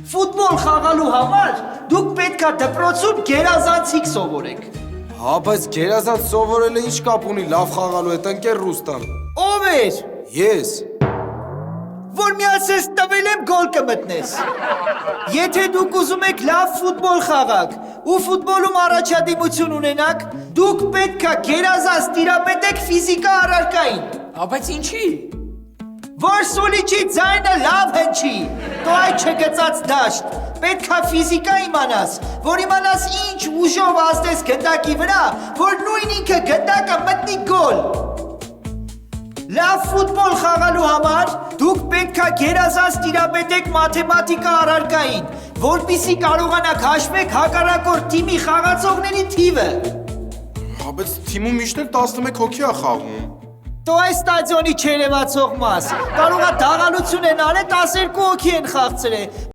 Ֆուտբոլ խաղալու համար դուք պետքա դպրոցում գերազանցիկ սովորեք։ Հա, բայց գերազանց սովորելը ինչ կապ ունի լավ խաղալու հետ, ընկեր Ռուստամ։ Ով էր։ Ես։ Որ միացես տվել եմ գոլ կմտնես։ Եթե դուք ուզում եք լավ ֆուտբոլ խաղաք ու ֆուտբոլում առաջադիմություն ունենաք, դուք պետքա գերազանց տիրապետեք ֆիզիկա առարկային։ Բայց ինչի։ Որ սուլիչի ձայնը լավ հնչի, դու այդ չգծած դաշտ, պետքա ֆիզիկա իմանաս, որ իմանաս ինչ ուժով ազդես գնդակի վրա, որ նույն ինքը գնդակը մտնի գոլ։ Լավ ֆուտբոլ խաղալու համար դուք պետքա գերազանց տիրապետեք մաթեմատիկա առարկային, որպիսի կարողանաք հաշվեք հակառակորդ թիմի խաղացողների թիվը։ Հա, բայց թիմում միշտ էլ 11 հոգի է խաղում։ Դու այս ստադիոնի չերևացող մաս, կարող է դաղալություն են արել 12 հոգի են խաղցրել։